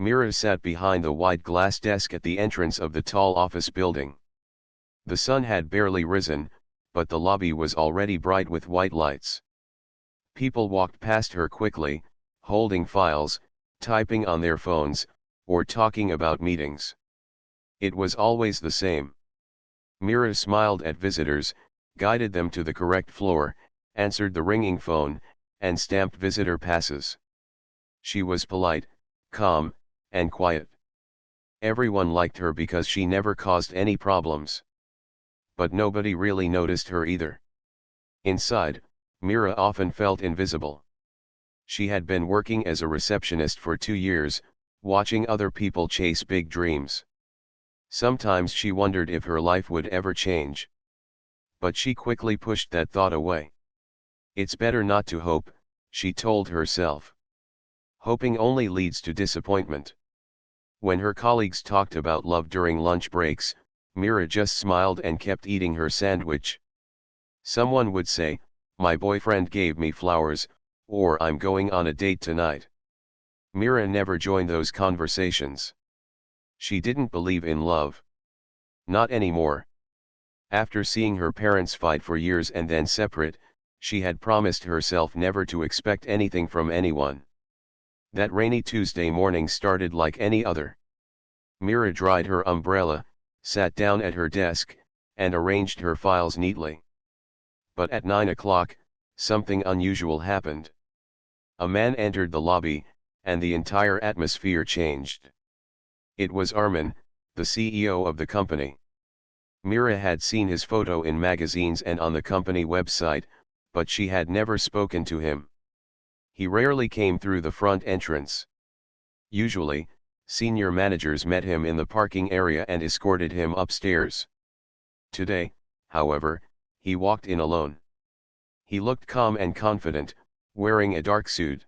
Mira sat behind the wide glass desk at the entrance of the tall office building. The sun had barely risen, but the lobby was already bright with white lights. People walked past her quickly, holding files, typing on their phones, or talking about meetings. It was always the same. Mira smiled at visitors, guided them to the correct floor, answered the ringing phone, and stamped visitor passes. She was polite, calm, and quiet. Everyone liked her because she never caused any problems. But nobody really noticed her either. Inside, Mira often felt invisible. She had been working as a receptionist for 2 years, watching other people chase big dreams. Sometimes she wondered if her life would ever change. But she quickly pushed that thought away. It's better not to hope, she told herself. Hoping only leads to disappointment. When her colleagues talked about love during lunch breaks, Mira just smiled and kept eating her sandwich. Someone would say, "My boyfriend gave me flowers," or "I'm going on a date tonight." Mira never joined those conversations. She didn't believe in love. Not anymore. After seeing her parents fight for years and then separate, she had promised herself never to expect anything from anyone. That rainy Tuesday morning started like any other. Mira dried her umbrella, sat down at her desk, and arranged her files neatly. But at 9 o'clock, something unusual happened. A man entered the lobby, and the entire atmosphere changed. It was Armin, the CEO of the company. Mira had seen his photo in magazines and on the company website, but she had never spoken to him. He rarely came through the front entrance. Usually, senior managers met him in the parking area and escorted him upstairs. Today, however, he walked in alone. He looked calm and confident, wearing a dark suit.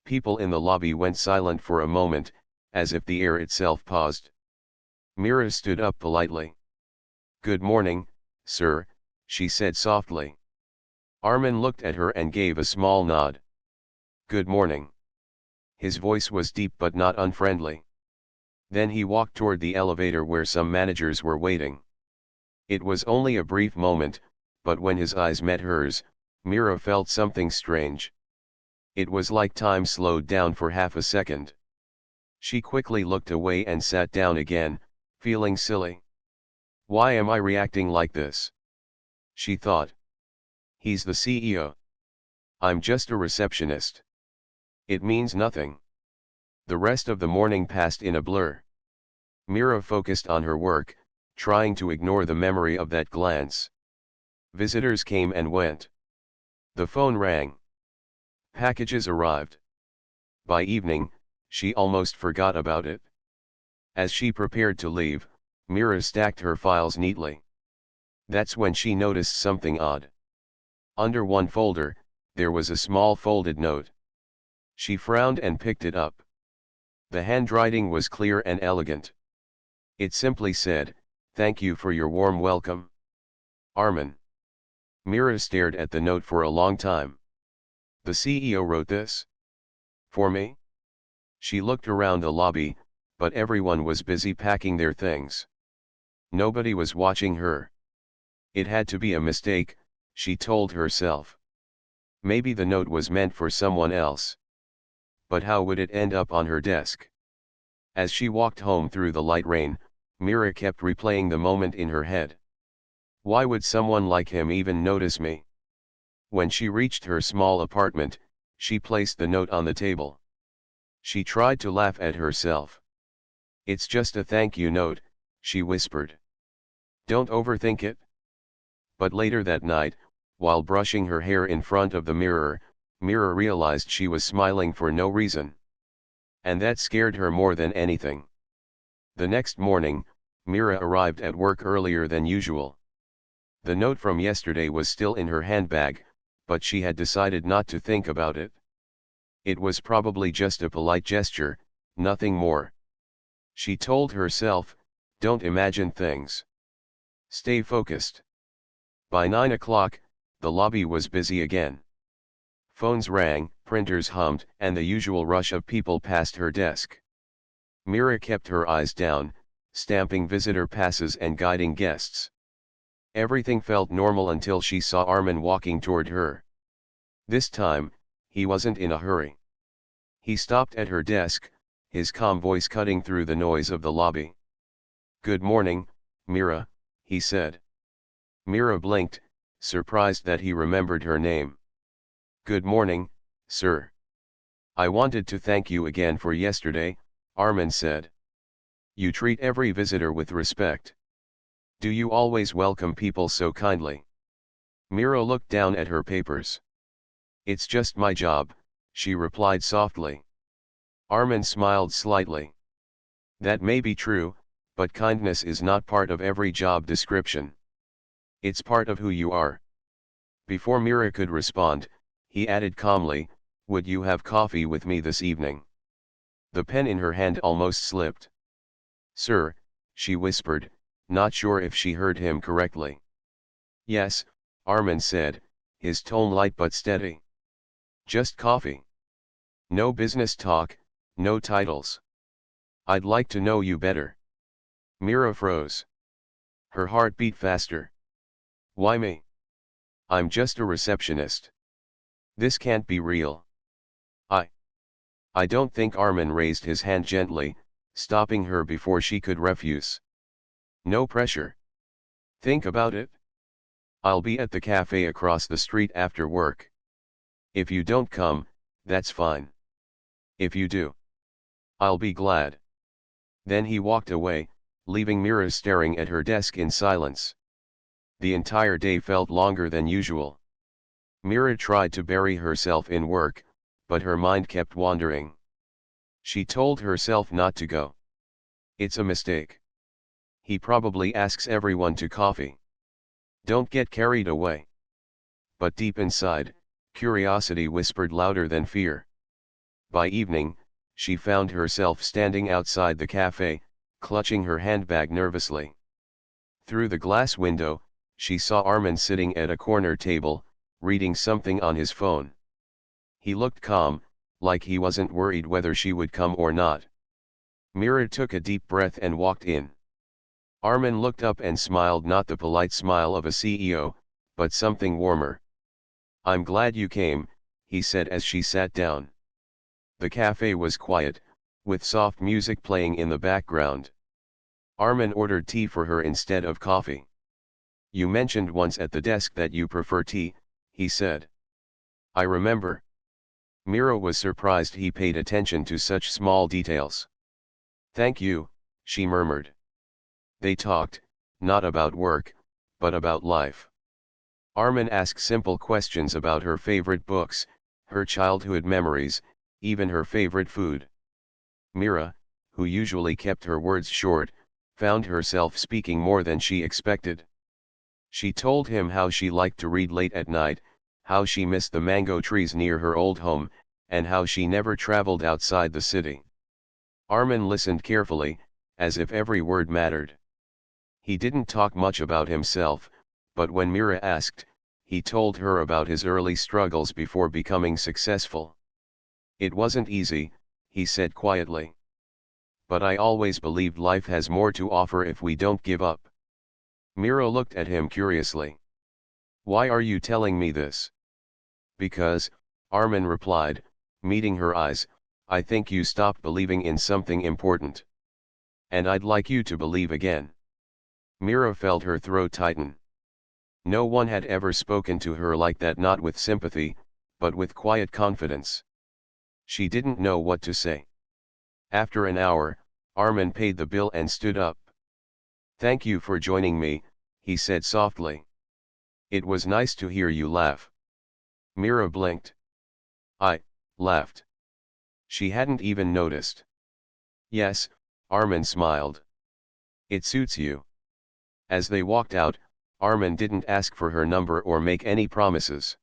People in the lobby went silent for a moment, as if the air itself paused. Mira stood up politely. "Good morning, sir," she said softly. Armin looked at her and gave a small nod. "Good morning." His voice was deep but not unfriendly. Then he walked toward the elevator where some managers were waiting. It was only a brief moment, but when his eyes met hers, Mira felt something strange. It was like time slowed down for half a second. She quickly looked away and sat down again, feeling silly. "Why am I reacting like this?" she thought. "He's the CEO. I'm just a receptionist. It means nothing." The rest of the morning passed in a blur. Mira focused on her work, trying to ignore the memory of that glance. Visitors came and went. The phone rang. Packages arrived. By evening, she almost forgot about it. As she prepared to leave, Mira stacked her files neatly. That's when she noticed something odd. Under one folder, there was a small folded note. She frowned and picked it up. The handwriting was clear and elegant. It simply said, "Thank you for your warm welcome. Armin." Mira stared at the note for a long time. The CEO wrote this? For me? She looked around the lobby, but everyone was busy packing their things. Nobody was watching her. It had to be a mistake, she told herself. Maybe the note was meant for someone else. But how would it end up on her desk? As she walked home through the light rain, Mira kept replaying the moment in her head. Why would someone like him even notice me? When she reached her small apartment, she placed the note on the table. She tried to laugh at herself. "It's just a thank you note," she whispered. "Don't overthink it." But later that night, while brushing her hair in front of the mirror, Mira realized she was smiling for no reason. And that scared her more than anything. The next morning, Mira arrived at work earlier than usual. The note from yesterday was still in her handbag, but she had decided not to think about it. It was probably just a polite gesture, nothing more. She told herself, "Don't imagine things. Stay focused." By 9 o'clock, the lobby was busy again. Phones rang, printers hummed, and the usual rush of people passed her desk. Mira kept her eyes down, stamping visitor passes and guiding guests. Everything felt normal until she saw Armin walking toward her. This time, he wasn't in a hurry. He stopped at her desk, his calm voice cutting through the noise of the lobby. "Good morning, Mira," he said. Mira blinked, surprised that he remembered her name. "Good morning, sir. I wanted to thank you again for yesterday," Armin said. "You treat every visitor with respect. Do you always welcome people so kindly?" Mira looked down at her papers. "It's just my job," she replied softly. Armin smiled slightly. "That may be true, but kindness is not part of every job description. It's part of who you are." Before Mira could respond, he added calmly, "Would you have coffee with me this evening?" The pen in her hand almost slipped. "Sir," she whispered, not sure if she heard him correctly. "Yes," Armin said, his tone light but steady. "Just coffee. No business talk, no titles. I'd like to know you better." Mira froze. Her heart beat faster. "Why me? I'm just a receptionist. This can't be real." I don't think." Armin raised his hand gently, stopping her before she could refuse. "No pressure. Think about it. I'll be at the cafe across the street after work. If you don't come, that's fine. If you do, I'll be glad." Then he walked away, leaving Mira staring at her desk in silence. The entire day felt longer than usual. Mira tried to bury herself in work, but her mind kept wandering. She told herself not to go. It's a mistake. He probably asks everyone to coffee. Don't get carried away. But deep inside, curiosity whispered louder than fear. By evening, she found herself standing outside the cafe, clutching her handbag nervously. Through the glass window, she saw Armin sitting at a corner table, reading something on his phone. He looked calm, like he wasn't worried whether she would come or not. Mira took a deep breath and walked in. Armin looked up and smiled, not the polite smile of a CEO, but something warmer. "I'm glad you came," he said as she sat down. The cafe was quiet, with soft music playing in the background. Armin ordered tea for her instead of coffee. "You mentioned once at the desk that you prefer tea," he said. "I remember." Mira was surprised he paid attention to such small details. "Thank you," she murmured. They talked, not about work, but about life. Armin asked simple questions about her favorite books, her childhood memories, even her favorite food. Mira, who usually kept her words short, found herself speaking more than she expected. She told him how she liked to read late at night, how she missed the mango trees near her old home, and how she never traveled outside the city. Armin listened carefully, as if every word mattered. He didn't talk much about himself, but when Mira asked, he told her about his early struggles before becoming successful. "It wasn't easy," he said quietly. "But I always believed life has more to offer if we don't give up." Mira looked at him curiously. "Why are you telling me this?" "Because," Armin replied, meeting her eyes, "I think you stopped believing in something important. And I'd like you to believe again." Mira felt her throat tighten. No one had ever spoken to her like that, not with sympathy, but with quiet confidence. She didn't know what to say. After an hour, Armin paid the bill and stood up. "Thank you for joining me," he said softly. "It was nice to hear you laugh." Mira blinked. "I laughed." She hadn't even noticed. "Yes," Armin smiled. "It suits you." As they walked out, Armin didn't ask for her number or make any promises.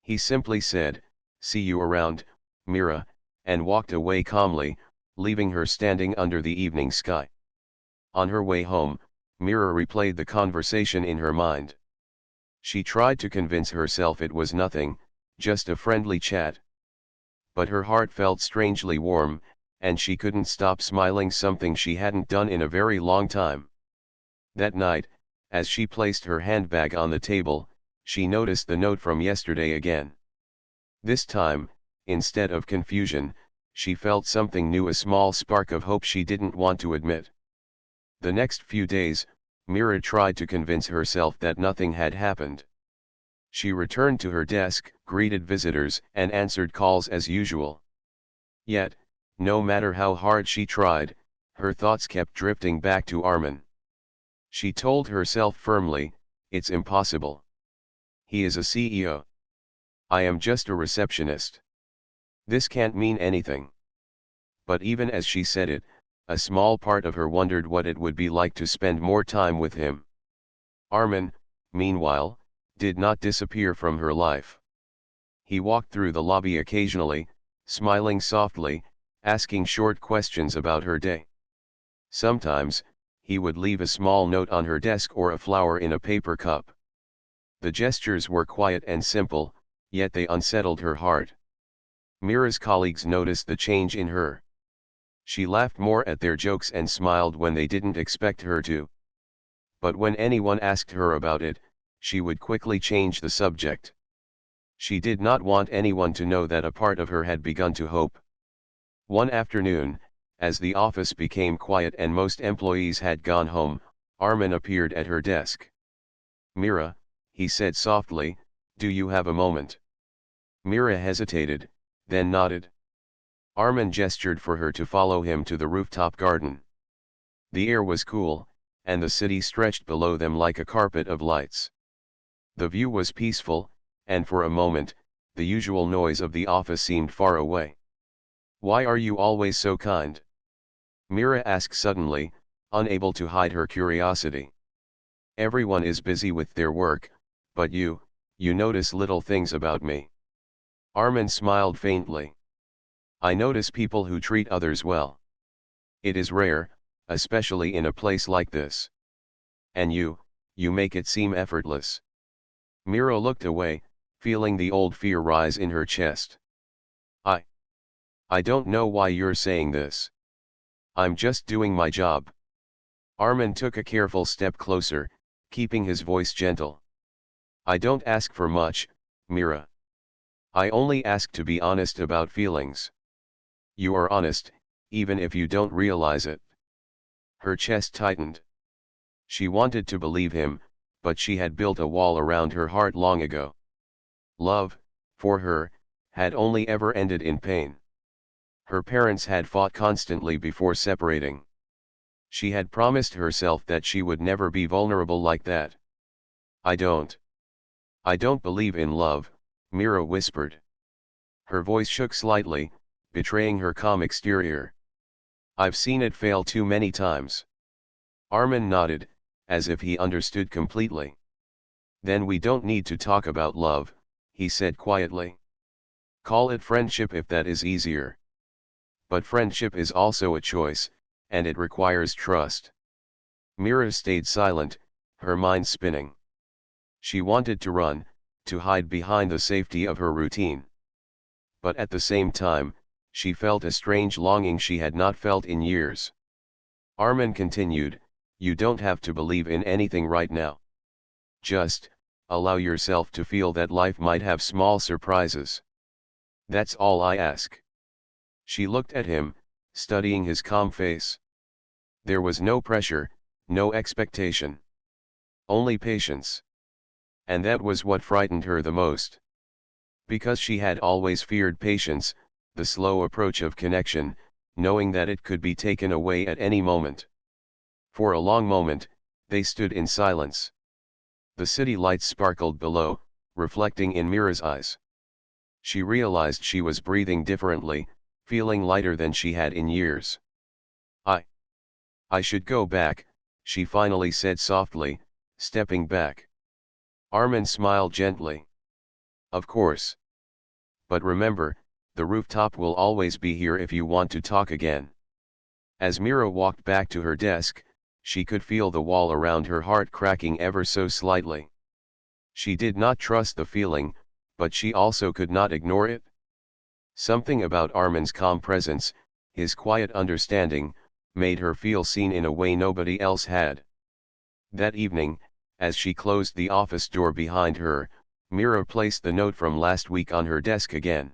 He simply said, "See you around, Mira," and walked away calmly, leaving her standing under the evening sky. On her way home, Mira replayed the conversation in her mind. She tried to convince herself it was nothing, just a friendly chat. But her heart felt strangely warm, and she couldn't stop smiling, something she hadn't done in a very long time. That night, as she placed her handbag on the table, she noticed the note from yesterday again. This time, instead of confusion, she felt something new, a small spark of hope she didn't want to admit. The next few days, Mira tried to convince herself that nothing had happened. She returned to her desk, greeted visitors, and answered calls as usual. Yet, no matter how hard she tried, her thoughts kept drifting back to Armin. She told herself firmly, "It's impossible. He is a CEO. I am just a receptionist. This can't mean anything." But even as she said it, a small part of her wondered what it would be like to spend more time with him. Armin, meanwhile, did not disappear from her life. He walked through the lobby occasionally, smiling softly, asking short questions about her day. Sometimes, he would leave a small note on her desk or a flower in a paper cup. The gestures were quiet and simple, yet they unsettled her heart. Mira's colleagues noticed the change in her. She laughed more at their jokes and smiled when they didn't expect her to. But when anyone asked her about it, she would quickly change the subject. She did not want anyone to know that a part of her had begun to hope. One afternoon, as the office became quiet and most employees had gone home, Armin appeared at her desk. "Mira," he said softly, "do you have a moment?" Mira hesitated, then nodded. Armin gestured for her to follow him to the rooftop garden. The air was cool, and the city stretched below them like a carpet of lights. The view was peaceful, and for a moment, the usual noise of the office seemed far away. "Why are you always so kind?" Mira asked suddenly, unable to hide her curiosity. "Everyone is busy with their work, but you notice little things about me." Armin smiled faintly. "I notice people who treat others well. It is rare, especially in a place like this. And you make it seem effortless." Mira looked away, feeling the old fear rise in her chest. I don't know why you're saying this. I'm just doing my job." Armin took a careful step closer, keeping his voice gentle. "I don't ask for much, Mira. I only ask to be honest about feelings. You are honest, even if you don't realize it." Her chest tightened. She wanted to believe him, but she had built a wall around her heart long ago. Love, for her, had only ever ended in pain. Her parents had fought constantly before separating. She had promised herself that she would never be vulnerable like that. I don't believe in love," Mira whispered. Her voice shook slightly, betraying her calm exterior. "I've seen it fail too many times." Armin nodded, as if he understood completely. "Then we don't need to talk about love," he said quietly. "Call it friendship if that is easier. But friendship is also a choice, and it requires trust." Mira stayed silent, her mind spinning. She wanted to run, to hide behind the safety of her routine. But at the same time, she felt a strange longing she had not felt in years. Armin continued, "You don't have to believe in anything right now. Just allow yourself to feel that life might have small surprises. That's all I ask." She looked at him, studying his calm face. There was no pressure, no expectation. Only patience. And that was what frightened her the most. Because she had always feared patience, the slow approach of connection, knowing that it could be taken away at any moment. For a long moment, they stood in silence. The city lights sparkled below, reflecting in Mira's eyes. She realized she was breathing differently, feeling lighter than she had in years. I should go back," she finally said softly, stepping back. Armin smiled gently. "Of course. But remember, the rooftop will always be here if you want to talk again." As Mira walked back to her desk, she could feel the wall around her heart cracking ever so slightly. She did not trust the feeling, but she also could not ignore it. Something about Armin's calm presence, his quiet understanding, made her feel seen in a way nobody else had. That evening, as she closed the office door behind her, Mira placed the note from last week on her desk again.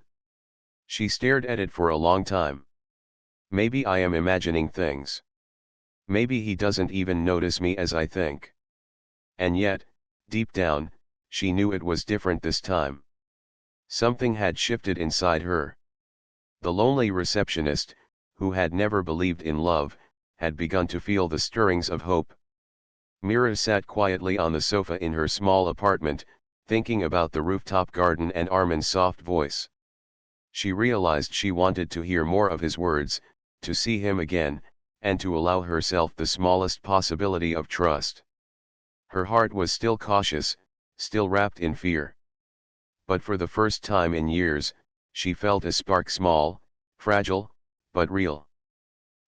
She stared at it for a long time. Maybe I am imagining things. Maybe he doesn't even notice me as I think. And yet, deep down, she knew it was different this time. Something had shifted inside her. The lonely receptionist, who had never believed in love, had begun to feel the stirrings of hope. Mira sat quietly on the sofa in her small apartment, thinking about the rooftop garden and Armin's soft voice. She realized she wanted to hear more of his words, to see him again, and to allow herself the smallest possibility of trust. Her heart was still cautious, still wrapped in fear. But for the first time in years, she felt a spark, small, fragile, but real.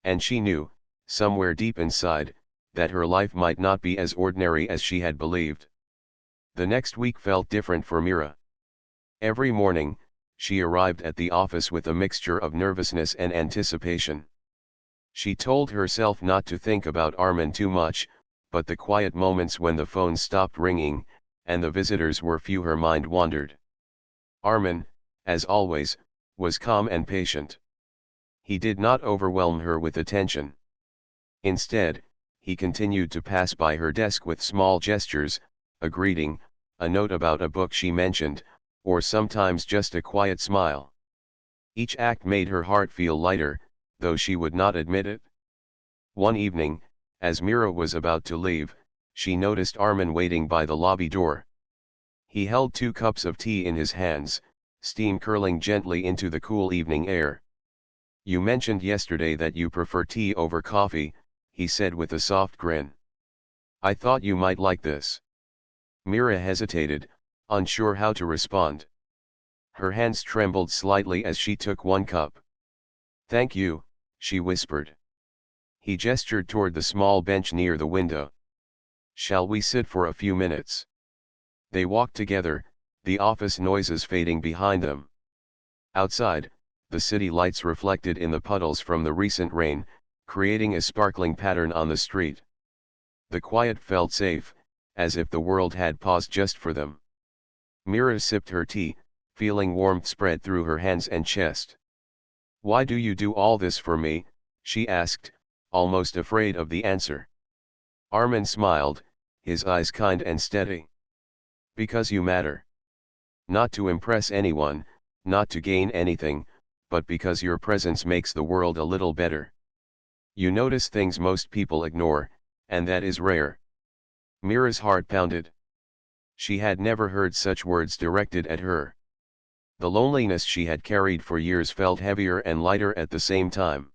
And she knew, somewhere deep inside, that her life might not be as ordinary as she had believed. The next week felt different for Mira. Every morning, she arrived at the office with a mixture of nervousness and anticipation. She told herself not to think about Armin too much, but the quiet moments when the phone stopped ringing, and the visitors were few, her mind wandered. Armin, as always, was calm and patient. He did not overwhelm her with attention. Instead, he continued to pass by her desk with small gestures, a greeting, a note about a book she mentioned, or sometimes just a quiet smile. Each act made her heart feel lighter, though she would not admit it. One evening, as Mira was about to leave, she noticed Armin waiting by the lobby door. He held 2 cups of tea in his hands, steam curling gently into the cool evening air. "You mentioned yesterday that you prefer tea over coffee," he said with a soft grin. "I thought you might like this." Mira hesitated, unsure how to respond. Her hands trembled slightly as she took 1 cup. "Thank you," she whispered. He gestured toward the small bench near the window. "Shall we sit for a few minutes?" They walked together, the office noises fading behind them. Outside, the city lights reflected in the puddles from the recent rain, creating a sparkling pattern on the street. The quiet felt safe, as if the world had paused just for them. Mira sipped her tea, feeling warmth spread through her hands and chest. "Why do you do all this for me?" she asked, almost afraid of the answer. Armin smiled, his eyes kind and steady. "Because you matter. Not to impress anyone, not to gain anything, but because your presence makes the world a little better. You notice things most people ignore, and that is rare." Mira's heart pounded. She had never heard such words directed at her. The loneliness she had carried for years felt heavier and lighter at the same time.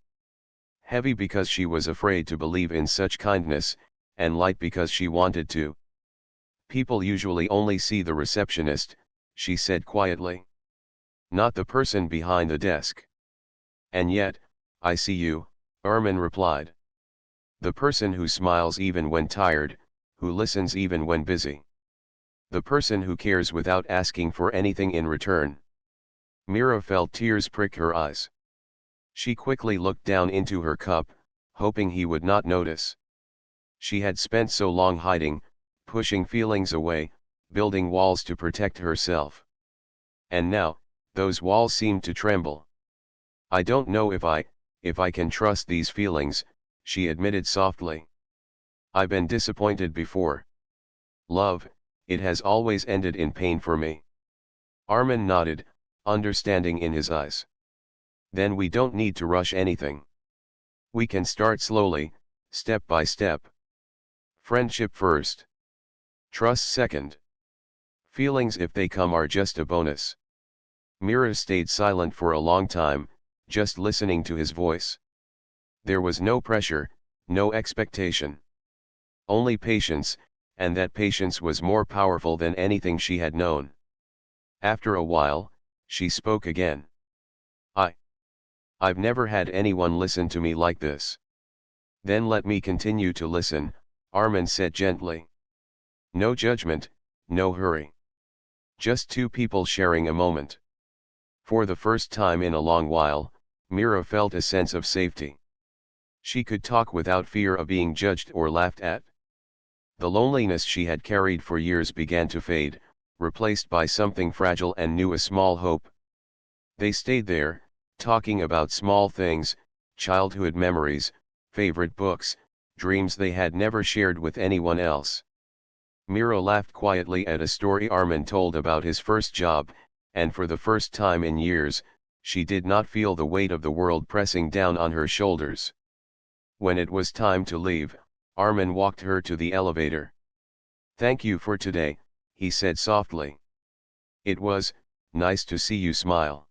Heavy because she was afraid to believe in such kindness, and light because she wanted to. "People usually only see the receptionist," she said quietly. "Not the person behind the desk." "And yet, I see you," Armin replied. "The person who smiles even when tired, who listens even when busy. The person who cares without asking for anything in return." Mira felt tears prick her eyes. She quickly looked down into her cup, hoping he would not notice. She had spent so long hiding, pushing feelings away, building walls to protect herself. And now, those walls seemed to tremble. "I don't know if I can trust these feelings," she admitted softly. "I've been disappointed before. Love, it has always ended in pain for me." Armin nodded, understanding in his eyes. "Then we don't need to rush anything. We can start slowly, step by step. Friendship first. Trust second. Feelings, if they come, are just a bonus." Mira stayed silent for a long time, just listening to his voice. There was no pressure, no expectation. Only patience, and that patience was more powerful than anything she had known. After a while, she spoke again. I've never had anyone listen to me like this." "Then let me continue to listen," Armin said gently. "No judgment, no hurry. Just 2 people sharing a moment." For the first time in a long while, Mira felt a sense of safety. She could talk without fear of being judged or laughed at. The loneliness she had carried for years began to fade, replaced by something fragile and new, a small hope. They stayed there, talking about small things, childhood memories, favorite books, dreams they had never shared with anyone else. Mira laughed quietly at a story Armin told about his first job, and for the first time in years, she did not feel the weight of the world pressing down on her shoulders. When it was time to leave, Armin walked her to the elevator. "Thank you for today," he said softly. "It was nice to see you smile."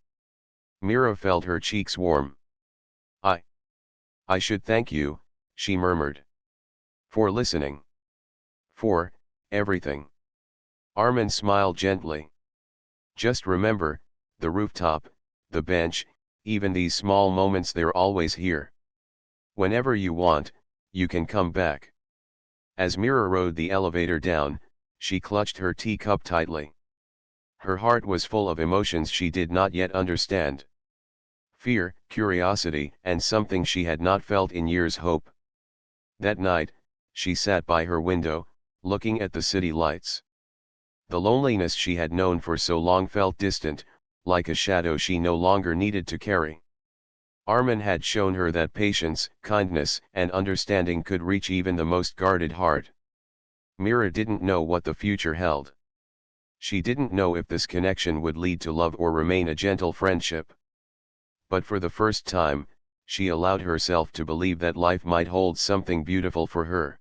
Mira felt her cheeks warm. I I should thank you," she murmured. "For listening. For everything." Armin smiled gently. "Just remember, the rooftop, the bench, even these small moments, they're always here. Whenever you want, you can come back." As Mira rode the elevator down, she clutched her teacup tightly. Her heart was full of emotions she did not yet understand. Fear, curiosity, and something she had not felt in years, hope. That night, she sat by her window, looking at the city lights. The loneliness she had known for so long felt distant, like a shadow she no longer needed to carry. Armin had shown her that patience, kindness, and understanding could reach even the most guarded heart. Mira didn't know what the future held. She didn't know if this connection would lead to love or remain a gentle friendship. But for the first time, she allowed herself to believe that life might hold something beautiful for her.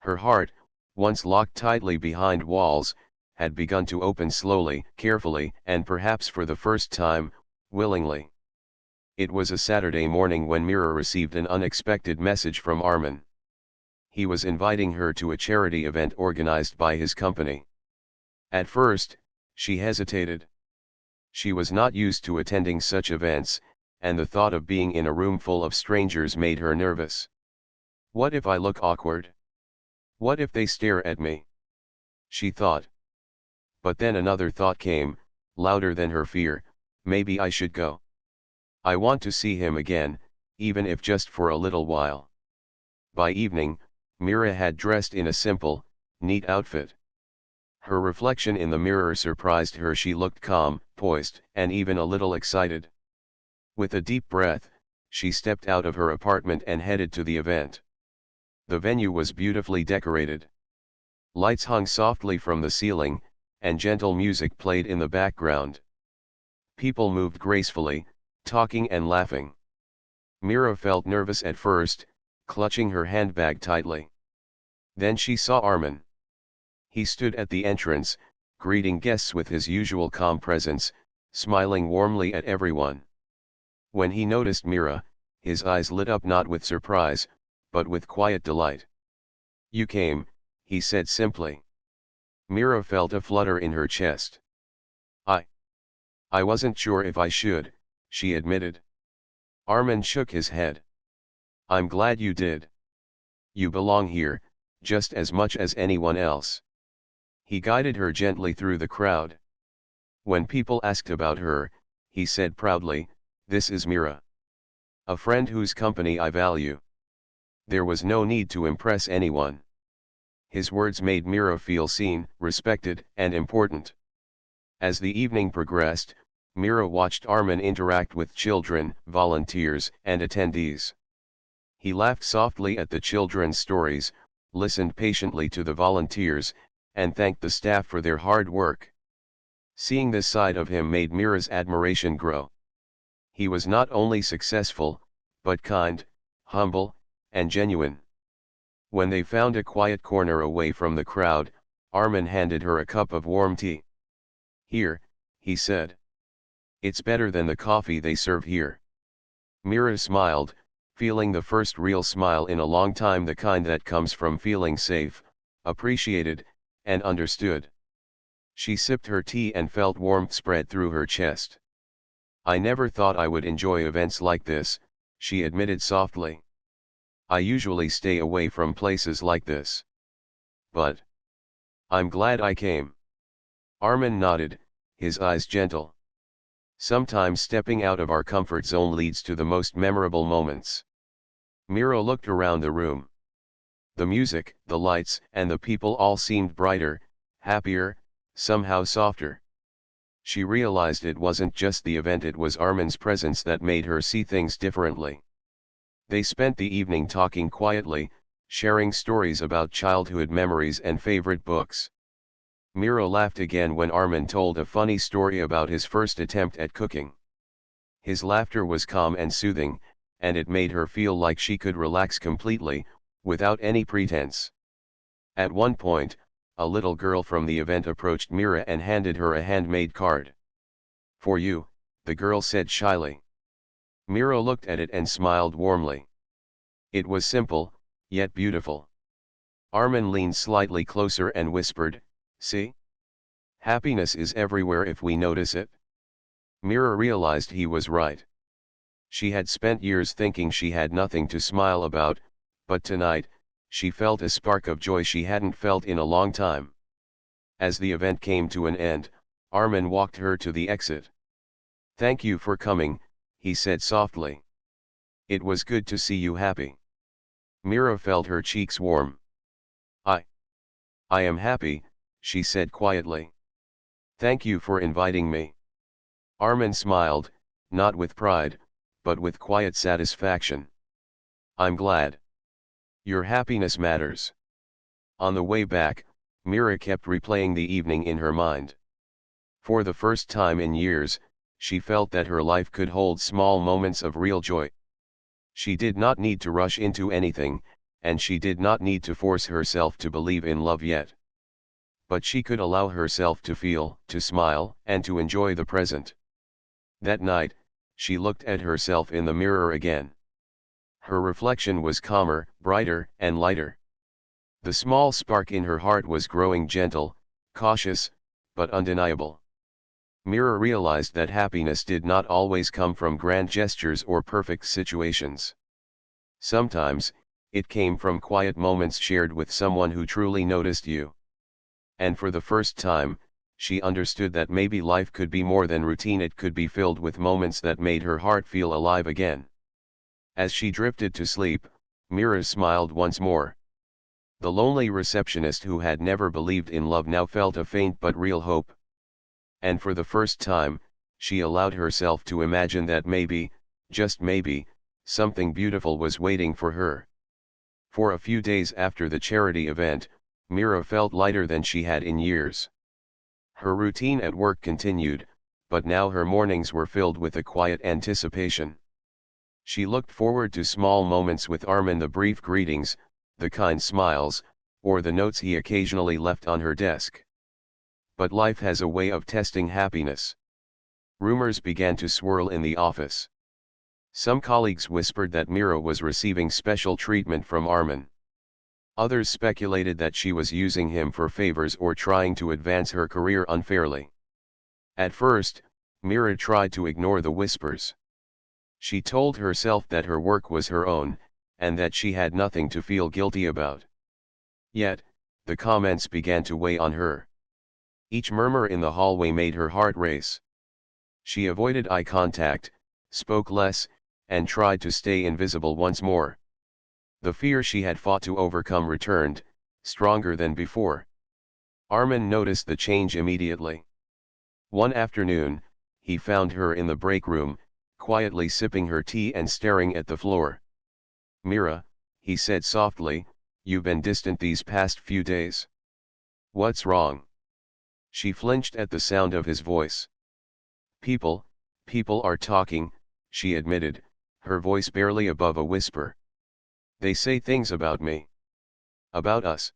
Her heart, once locked tightly behind walls, had begun to open slowly, carefully, and perhaps for the first time, willingly. It was a Saturday morning when Mira received an unexpected message from Armin. He was inviting her to a charity event organized by his company. At first, she hesitated. She was not used to attending such events, and the thought of being in a room full of strangers made her nervous. "What if I look awkward? What if they stare at me?" she thought. But then another thought came, louder than her fear: maybe I should go. I want to see him again, even if just for a little while. By evening, Mira had dressed in a simple, neat outfit. Her reflection in the mirror surprised her. She looked calm, poised, and even a little excited. With a deep breath, she stepped out of her apartment and headed to the event. The venue was beautifully decorated. Lights hung softly from the ceiling, and gentle music played in the background. People moved gracefully, talking and laughing. Mira felt nervous at first, clutching her handbag tightly. Then she saw Armin. He stood at the entrance, greeting guests with his usual calm presence, smiling warmly at everyone. When he noticed Mira, his eyes lit up, not with surprise, but with quiet delight. "You came," he said simply. Mira felt a flutter in her chest. I wasn't sure if I should," she admitted. Armin shook his head. "I'm glad you did. You belong here, just as much as anyone else." He guided her gently through the crowd. When people asked about her, he said proudly, "This is Mira. A friend whose company I value." There was no need to impress anyone. His words made Mira feel seen, respected, and important. As the evening progressed, Mira watched Armin interact with children, volunteers, and attendees. He laughed softly at the children's stories, listened patiently to the volunteers, and thanked the staff for their hard work. Seeing this side of him made Mira's admiration grow. He was not only successful, but kind, humble, and genuine. When they found a quiet corner away from the crowd, Armin handed her a cup of warm tea. "Here," he said. "It's better than the coffee they serve here." Mira smiled, feeling the first real smile in a long time, the kind that comes from feeling safe, appreciated, and understood. She sipped her tea and felt warmth spread through her chest. "I never thought I would enjoy events like this," she admitted softly. "I usually stay away from places like this. But I'm glad I came." Armin nodded, his eyes gentle. Sometimes stepping out of our comfort zone leads to the most memorable moments. Mira looked around the room. The music, the lights, and the people all seemed brighter, happier, somehow softer. She realized it wasn't just the event, it was Armin's presence that made her see things differently. They spent the evening talking quietly, sharing stories about childhood memories and favorite books. Mira laughed again when Armin told a funny story about his first attempt at cooking. His laughter was calm and soothing, and it made her feel like she could relax completely, without any pretense. At one point, a little girl from the event approached Mira and handed her a handmade card. "For you," the girl said shyly. Mira looked at it and smiled warmly. It was simple, yet beautiful. Armin leaned slightly closer and whispered, "See? Happiness is everywhere if we notice it." Mira realized he was right. She had spent years thinking she had nothing to smile about, but tonight, she felt a spark of joy she hadn't felt in a long time. As the event came to an end, Armin walked her to the exit. "Thank you for coming," he said softly. "It was good to see you happy." Mira felt her cheeks warm. I am happy," she said quietly. "Thank you for inviting me." Armin smiled, not with pride, but with quiet satisfaction. "I'm glad. Your happiness matters." On the way back, Mira kept replaying the evening in her mind. For the first time in years, she felt that her life could hold small moments of real joy. She did not need to rush into anything, and she did not need to force herself to believe in love yet. But she could allow herself to feel, to smile, and to enjoy the present. That night, she looked at herself in the mirror again. Her reflection was calmer, brighter, and lighter. The small spark in her heart was growing gentle, cautious, but undeniable. Mira realized that happiness did not always come from grand gestures or perfect situations. Sometimes, it came from quiet moments shared with someone who truly noticed you. And for the first time, she understood that maybe life could be more than routine, it could be filled with moments that made her heart feel alive again. As she drifted to sleep, Mira smiled once more. The lonely receptionist who had never believed in love now felt a faint but real hope. And for the first time, she allowed herself to imagine that maybe, just maybe, something beautiful was waiting for her. For a few days after the charity event, Mira felt lighter than she had in years. Her routine at work continued, but now her mornings were filled with a quiet anticipation. She looked forward to small moments with Armin, the brief greetings, the kind smiles, or the notes he occasionally left on her desk. But life has a way of testing happiness. Rumors began to swirl in the office. Some colleagues whispered that Mira was receiving special treatment from Armin. Others speculated that she was using him for favors or trying to advance her career unfairly. At first, Mira tried to ignore the whispers. She told herself that her work was her own, and that she had nothing to feel guilty about. Yet, the comments began to weigh on her. Each murmur in the hallway made her heart race. She avoided eye contact, spoke less, and tried to stay invisible once more. The fear she had fought to overcome returned, stronger than before. Armin noticed the change immediately. One afternoon, he found her in the break room, quietly sipping her tea and staring at the floor. "Mira," he said softly, "you've been distant these past few days. What's wrong?" She flinched at the sound of his voice. People are talking," she admitted, her voice barely above a whisper. "They say things about me. About us.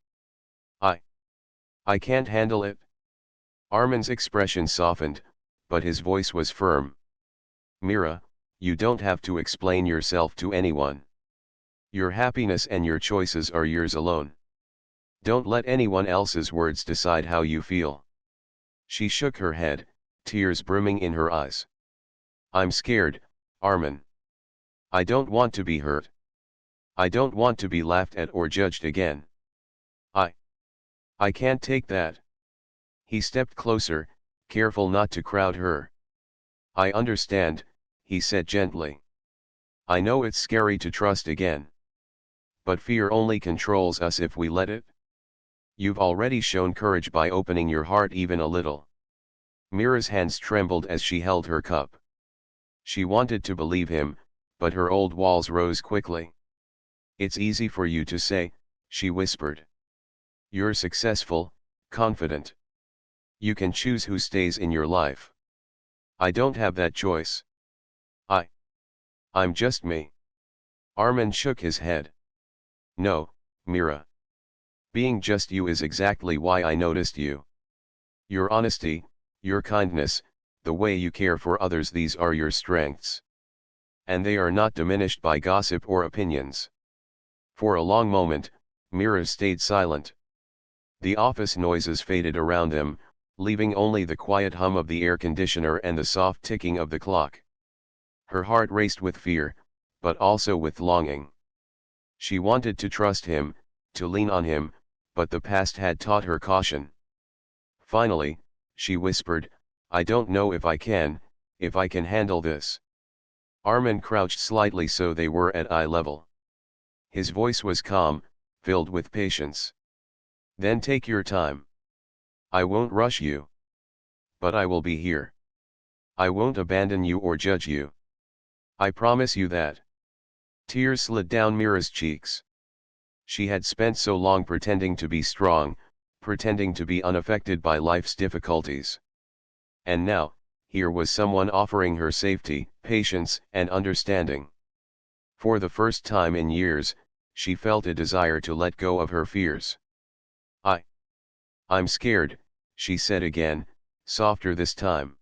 I can't handle it." Armin's expression softened, but his voice was firm. "Mira, you don't have to explain yourself to anyone. Your happiness and your choices are yours alone. Don't let anyone else's words decide how you feel." She shook her head, tears brimming in her eyes. "I'm scared, Armin. I don't want to be hurt. I don't want to be laughed at or judged again. I can't take that." He stepped closer, careful not to crowd her. I understand, he said gently. I know it's scary to trust again. But fear only controls us if we let it. You've already shown courage by opening your heart even a little. Mira's hands trembled as she held her cup. She wanted to believe him, but her old walls rose quickly. It's easy for you to say, she whispered. You're successful, confident. You can choose who stays in your life. I don't have that choice. I'm just me. Armin shook his head. No, Mira. Being just you is exactly why I noticed you. Your honesty, your kindness, the way you care for others, these are your strengths. And they are not diminished by gossip or opinions. For a long moment, Mira stayed silent. The office noises faded around them, leaving only the quiet hum of the air conditioner and the soft ticking of the clock. Her heart raced with fear, but also with longing. She wanted to trust him, to lean on him, but the past had taught her caution. Finally, she whispered, I don't know if I can handle this. Armin crouched slightly so they were at eye level. His voice was calm, filled with patience. Then take your time. I won't rush you. But I will be here. I won't abandon you or judge you. I promise you that. Tears slid down Mira's cheeks. She had spent so long pretending to be strong, pretending to be unaffected by life's difficulties. And now, here was someone offering her safety, patience, and understanding. For the first time in years, she felt a desire to let go of her fears. I'm scared, she said again, softer this time.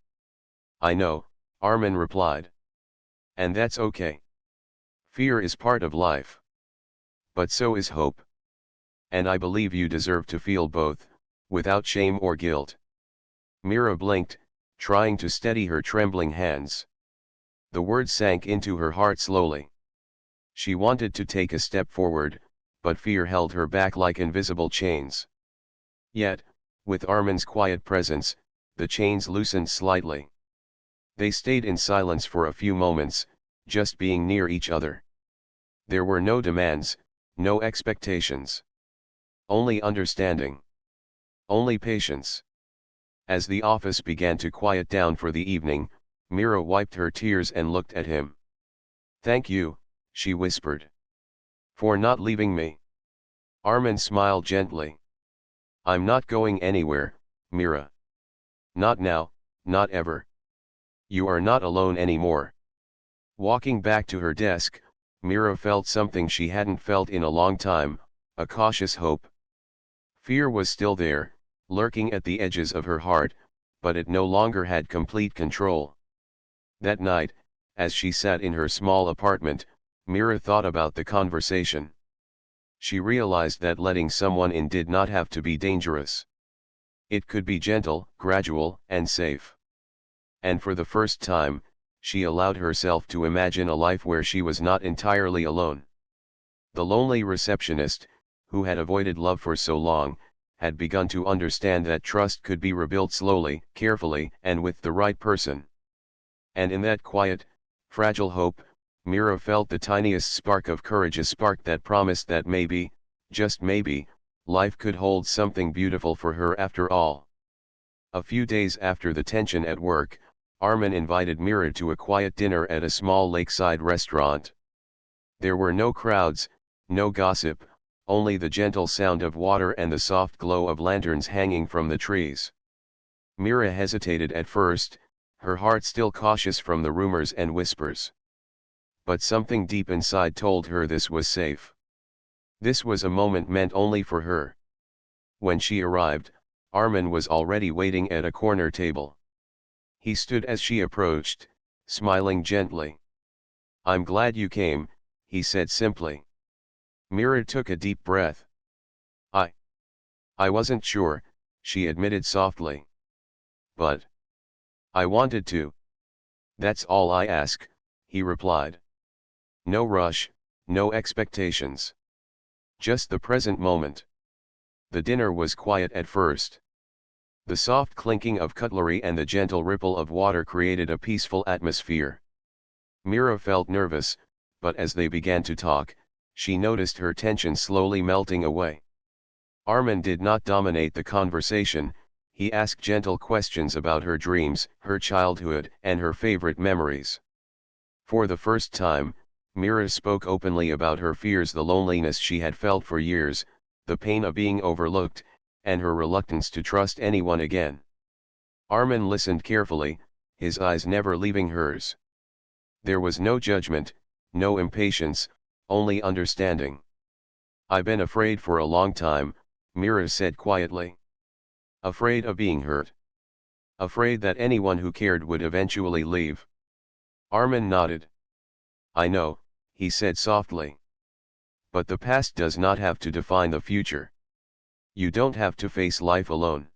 I know, Armin replied. And that's okay. Fear is part of life. But so is hope. And I believe you deserve to feel both, without shame or guilt. Mira blinked, trying to steady her trembling hands. The words sank into her heart slowly. She wanted to take a step forward, but fear held her back like invisible chains. Yet, with Armin's quiet presence, the chains loosened slightly. They stayed in silence for a few moments, just being near each other. There were no demands, no expectations. Only understanding. Only patience. As the office began to quiet down for the evening, Mira wiped her tears and looked at him. Thank you, she whispered. For not leaving me. Armin smiled gently. I'm not going anywhere, Mira. Not now, not ever. You are not alone anymore. Walking back to her desk, Mira felt something she hadn't felt in a long time, a cautious hope. Fear was still there, lurking at the edges of her heart, but it no longer had complete control. That night, as she sat in her small apartment, Mira thought about the conversation. She realized that letting someone in did not have to be dangerous. It could be gentle, gradual, and safe. And for the first time, she allowed herself to imagine a life where she was not entirely alone. The lonely receptionist, who had avoided love for so long, had begun to understand that trust could be rebuilt slowly, carefully, and with the right person. And in that quiet, fragile hope, Mira felt the tiniest spark of courage, a spark that promised that maybe, just maybe, life could hold something beautiful for her after all. A few days after the tension at work, Armin invited Mira to a quiet dinner at a small lakeside restaurant. There were no crowds, no gossip, only the gentle sound of water and the soft glow of lanterns hanging from the trees. Mira hesitated at first, her heart still cautious from the rumors and whispers. But something deep inside told her this was safe. This was a moment meant only for her. When she arrived, Armin was already waiting at a corner table. He stood as she approached, smiling gently. I'm glad you came, he said simply. Mira took a deep breath. I wasn't sure, she admitted softly. But I wanted to. That's all I ask, he replied. No rush, no expectations. Just the present moment. The dinner was quiet at first. The soft clinking of cutlery and the gentle ripple of water created a peaceful atmosphere. Mira felt nervous, but as they began to talk, she noticed her tension slowly melting away. Armin did not dominate the conversation. He asked gentle questions about her dreams, her childhood, and her favorite memories. For the first time, Mira spoke openly about her fears, the loneliness she had felt for years, the pain of being overlooked, and her reluctance to trust anyone again. Armin listened carefully, his eyes never leaving hers. There was no judgment, no impatience, only understanding. "I've been afraid for a long time," Mira said quietly. "Afraid of being hurt. Afraid that anyone who cared would eventually leave." Armin nodded. "I know," he said softly. "But the past does not have to define the future. You don't have to face life alone.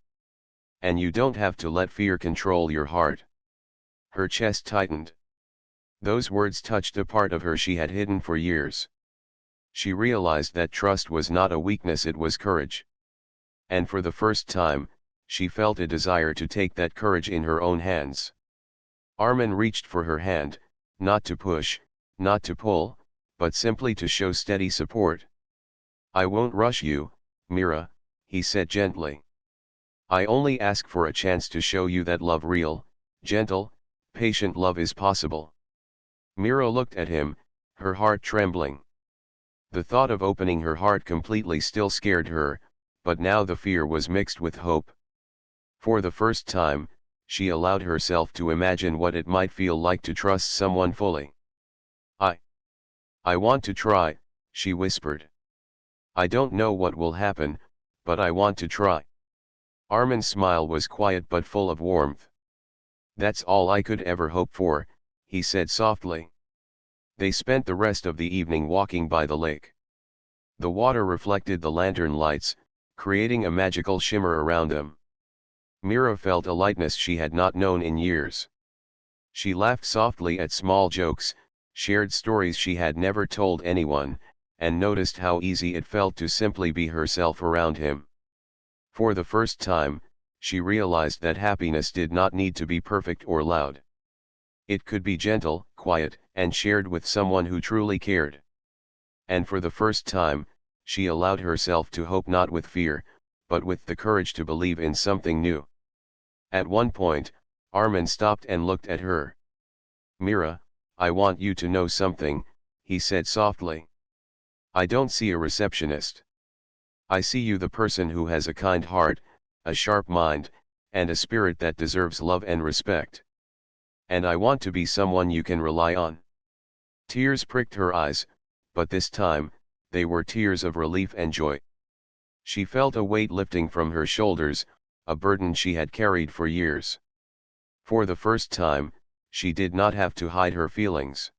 And you don't have to let fear control your heart." Her chest tightened. Those words touched a part of her she had hidden for years. She realized that trust was not a weakness, it was courage. And for the first time, she felt a desire to take that courage in her own hands. Armin reached for her hand, not to push, not to pull, but simply to show steady support. "I won't rush you, Mira," he said gently. "I only ask for a chance to show you that love, real, gentle, patient love, is possible." Mira looked at him, her heart trembling. The thought of opening her heart completely still scared her, but now the fear was mixed with hope. For the first time, she allowed herself to imagine what it might feel like to trust someone fully. I want to try," she whispered. "I don't know what will happen, but I want to try." Armin's smile was quiet but full of warmth. "That's all I could ever hope for," he said softly. They spent the rest of the evening walking by the lake. The water reflected the lantern lights, creating a magical shimmer around them. Mira felt a lightness she had not known in years. She laughed softly at small jokes, shared stories she had never told anyone, and noticed how easy it felt to simply be herself around him. For the first time, she realized that happiness did not need to be perfect or loud. It could be gentle, quiet, and shared with someone who truly cared. And for the first time, she allowed herself to hope, not with fear, but with the courage to believe in something new. At one point, Armin stopped and looked at her. "Mira, I want you to know something," he said softly. "I don't see a receptionist. I see you, the person who has a kind heart, a sharp mind, and a spirit that deserves love and respect. And I want to be someone you can rely on." Tears pricked her eyes, but this time, they were tears of relief and joy. She felt a weight lifting from her shoulders, a burden she had carried for years. For the first time, she did not have to hide her feelings.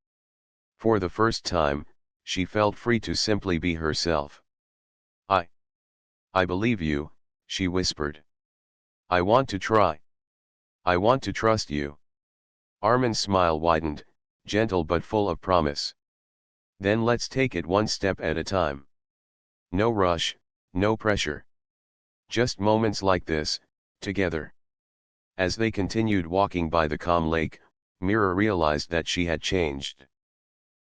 For the first time, she felt free to simply be herself. I believe you," she whispered. "I want to try. I want to trust you." Armin's smile widened, gentle but full of promise. "Then let's take it one step at a time. No rush, no pressure. Just moments like this, together." As they continued walking by the calm lake, Mira realized that she had changed.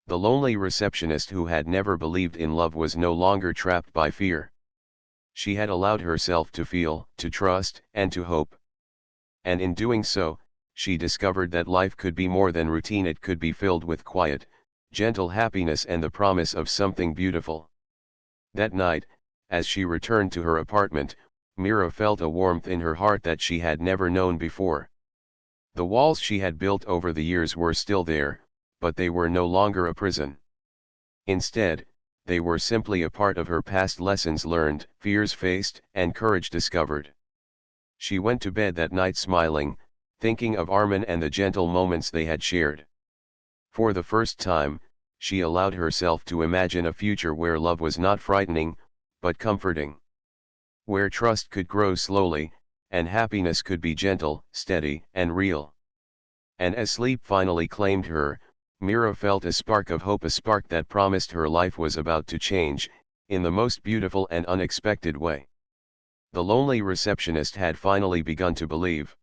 The lonely receptionist who had never believed in love was no longer trapped by fear. She had allowed herself to feel, to trust, and to hope. And in doing so, she discovered that life could be more than routine. It could be filled with quiet, gentle happiness and the promise of something beautiful. That night, as she returned to her apartment, Mira felt a warmth in her heart that she had never known before. The walls she had built over the years were still there, but they were no longer a prison. Instead, they were simply a part of her past, lessons learned, fears faced, and courage discovered. She went to bed that night smiling, thinking of Armin and the gentle moments they had shared. For the first time, she allowed herself to imagine a future where love was not frightening, but comforting. Where trust could grow slowly, and happiness could be gentle, steady, and real. And as sleep finally claimed her, Mira felt a spark of hope, a spark that promised her life was about to change, in the most beautiful and unexpected way. The lonely receptionist had finally begun to believe.